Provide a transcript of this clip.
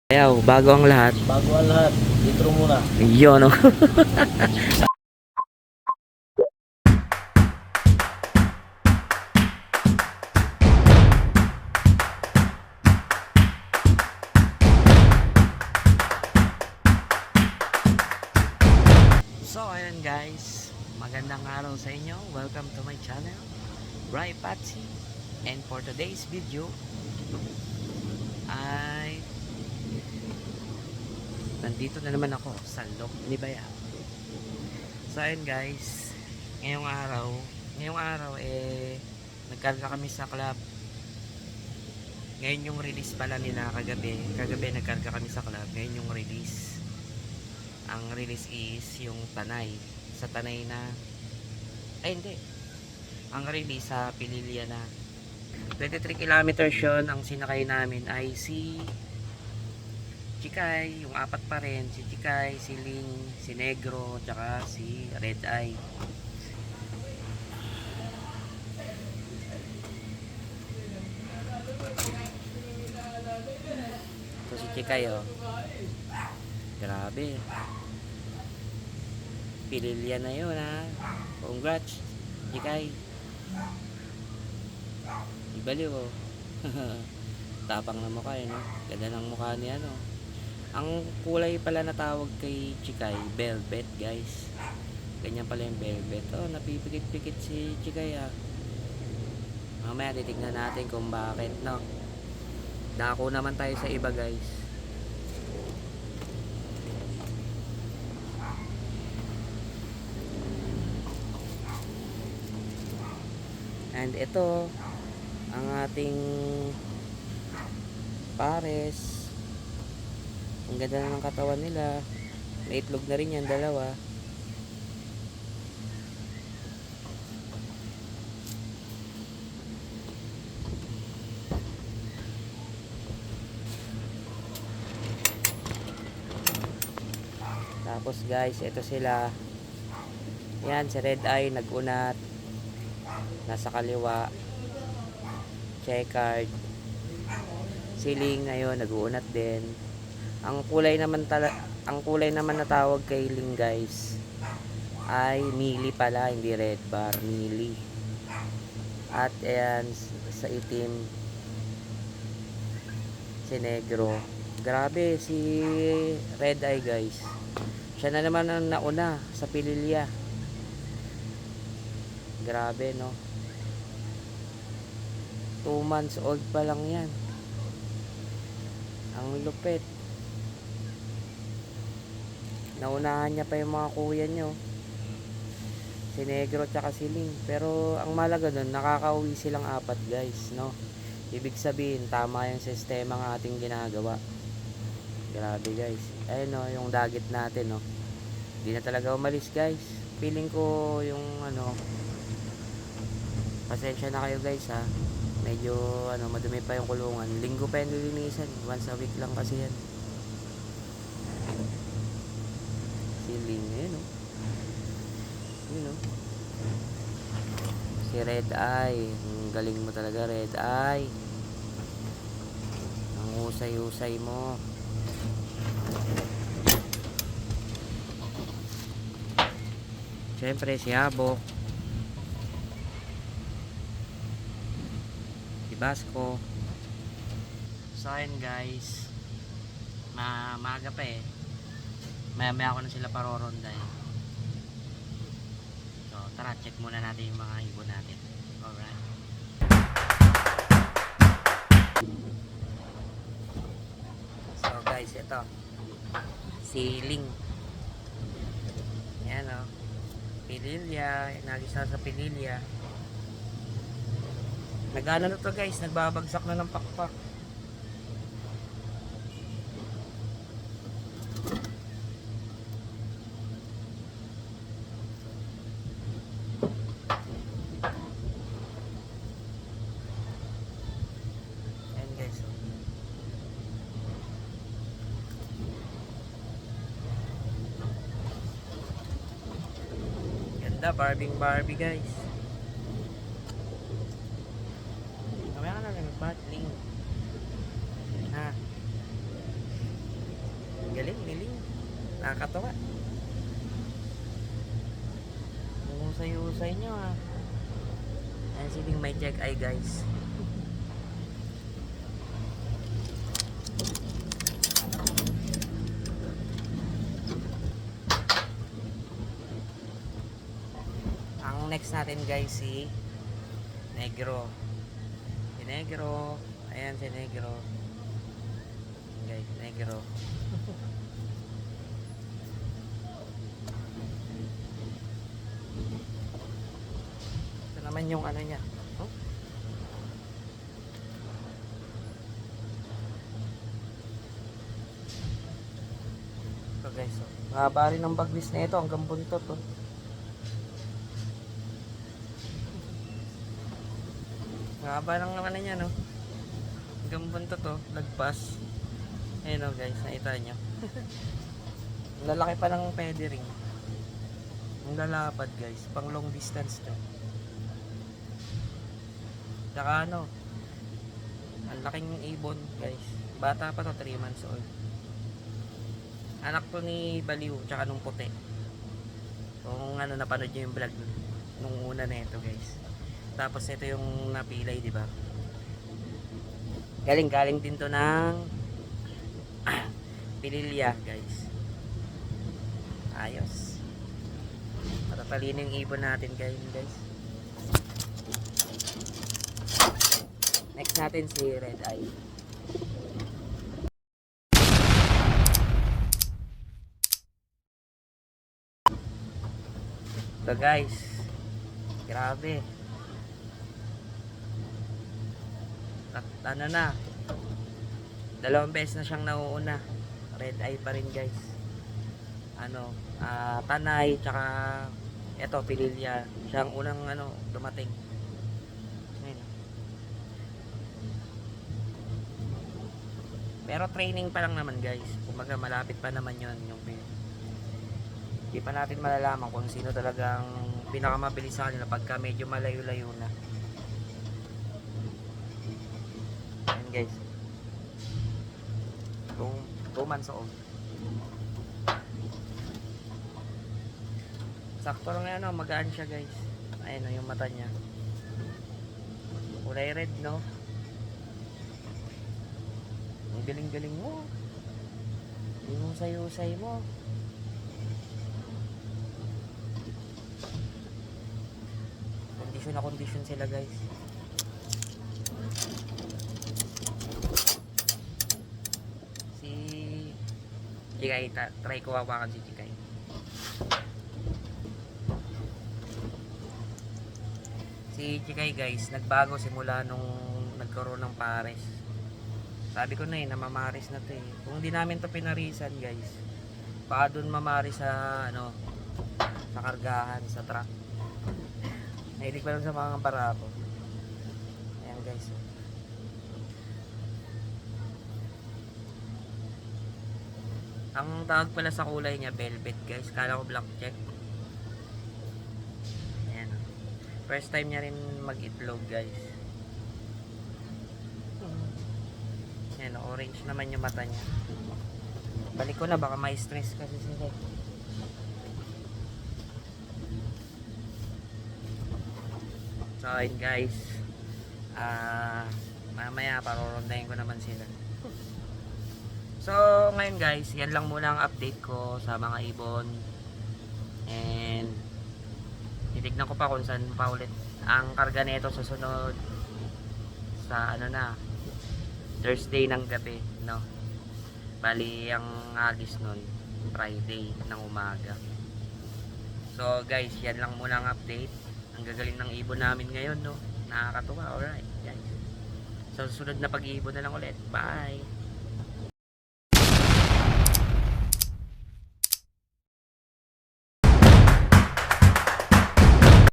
Ayaw, bago ang lahat. Bago ang lahat, intro muna. Yun, no? So, ayan guys. Magandang araw sa inyo. Welcome to my channel, Bry Patsy. And for today's video, ay nandito na naman ako sa Lok ni Baya. So ayun guys, ngayong araw nagkarga kami sa club. Ngayon yung release pala nila kagabi nagkarga kami sa club. Ngayon yung release. Ang release is yung Tanay. Sa Tanay na hindi. Ang release sa Pililya na 23 kilometers yun. Ang sinakay namin ay si Chikay, yung apat pa rin, si Chikay, si Ling, si Negro, tsaka si Red Eye. So si Chikay, oh. Grabe. Pililya na yun, ha. Congrats, Chikay. Ibaliw, oh. Tapang na mukha, no? Ganda ng mukha niya, no? Ang kulay pala na tawag kay Chikay, velvet, guys. Ganyan pala yung velvet. Oh, napipikit-pikit si Chikay, ah. Mamaya titignan natin kung bakit, no? Dako naman tayo sa iba, guys. And ito ang ating pares. Ang ganda na ng katawan nila. May itlog na rin yan, dalawa. Tapos guys, ito sila. Yan, si Red Eye nag-unat. Nasa kaliwa. Checkered. Siling ngayon nag-uunat din. Ang kulay naman na tawag kay Ling, guys, ay Mili pala, hindi red bar, Mili. At ayan sa itim si Negro. Grabe si Red Eye, guys. Siya na naman ang nauna sa Pililya. Grabe, no? 2 months old pa lang yan. Ang lupit. Naunahan niya pa yung mga kuya nyo, si Negro tsaka si Ling. Pero ang malaga dun, nakakauwi silang apat, guys, no? Ibig sabihin tama yung sistema ng ating ginagawa. Grabe, guys. Ayun, no, yung dagit natin, no? Hindi na talaga umalis, guys. Feeling ko yung pasensya na kayo, guys, ha. Medyo madumi pa yung kulungan. Linggo pa yung lilinisan, once a week lang kasi yan. Siling, yun, no? Yun, no? Si Red Eye. Ang galing mo talaga, Red Eye. Ang usay-usay mo. Siyempre, si Habok. Si Basco. So, ayun, guys. Maaga pa, eh. Maya ako na sila paroronda, eh. So tara, check muna natin yung mga ibon natin. Alright. So guys, ito si Ling. Yan, o. Pililya. Nagis na sa Pililya. Nag-ano na to, guys. Nagbabagsak na ng pakpak. Barbie, guys. Mamaya ka na nag-battling, ha. Nakakatawa. Usay-usay nyo ah. Ayan siling may check eye guys. Ang next natin guys si Negro. Si Negro. Ayan si Negro. Ayan, guys, Negro. Ito naman yung ano niya. Oh? Ito guys. Oh. Mahaba rin ang bagwis na ito hanggang buntot. Oh. Mahaba lang naman na niya, no? Hanggang buntot, oh. Lagpas. Ayun, oh, guys. Nakita nyo. Ang lalaki pa ng pwede ring. Ang lalapad, guys. Pang long distance to. Tsaka ano, ang laking ibon, guys. Bata pa to, 3 months old. Anak to ni Baliw, tsaka nung puti. Kung ano, napanood nyo yung vlog nung una na ito, guys. Tapos ito yung napilay, di ba? Galing din to ng Pililya, guys. Ayos. Matatalino yung ibon natin, guys. Next natin si Red Eye. So guys, grabe. Ano na, 2 beses na siyang nauuna. Red Eye pa rin guys. Ano, Tanay, tsaka eto, Pililya. Siya ang unang ano, dumating. Ayun. Pero training pa lang naman guys. Kumbaga malapit pa naman yon yung hindi pa natin malalaman kung sino talagang pinakamabilis sa kanila pagka medyo malayo-layo na. Ayan guys, 2 months old. Sakto lang yan, magaan siya guys. Ayan yung mata niya, kulay red, no? Ang galing-galing mo, yung usay-usay mo. Kondisyon na kondisyon sila guys. Si Chikay, try ko hawakan si Chikay. Si Chikay guys, nagbago simula nung nagkaroon ng pares. Sabi ko na namamaris na to eh. Kung di namin to pinarisan guys, baka dun mamaris sa ano, sa kargahan, sa truck. Nahilig pa lang sa mga barako. Ayan guys. Ang tawag pala sa kulay niya, velvet guys. Kala ko black check. Ayan. First time niya rin mag-itlog guys. Ayan, orange naman yung mata niya. Balik ko na, baka may stress kasi sila. So ayun guys, mamaya parorondahin ko naman sila. So ngayon guys, yan lang muna ang update ko sa mga ibon. And titignan ko pa kung saan pa ulit ang karga nito susunod sa ano na, Thursday ng gabi, no? Bali ang agis nun Friday ng umaga. So guys, yan lang muna ang update. Ang gagaling ng ibon namin ngayon, no? Nakakatuwa. Alright guys, so susunod na pag-iibon na lang ulit. Bye.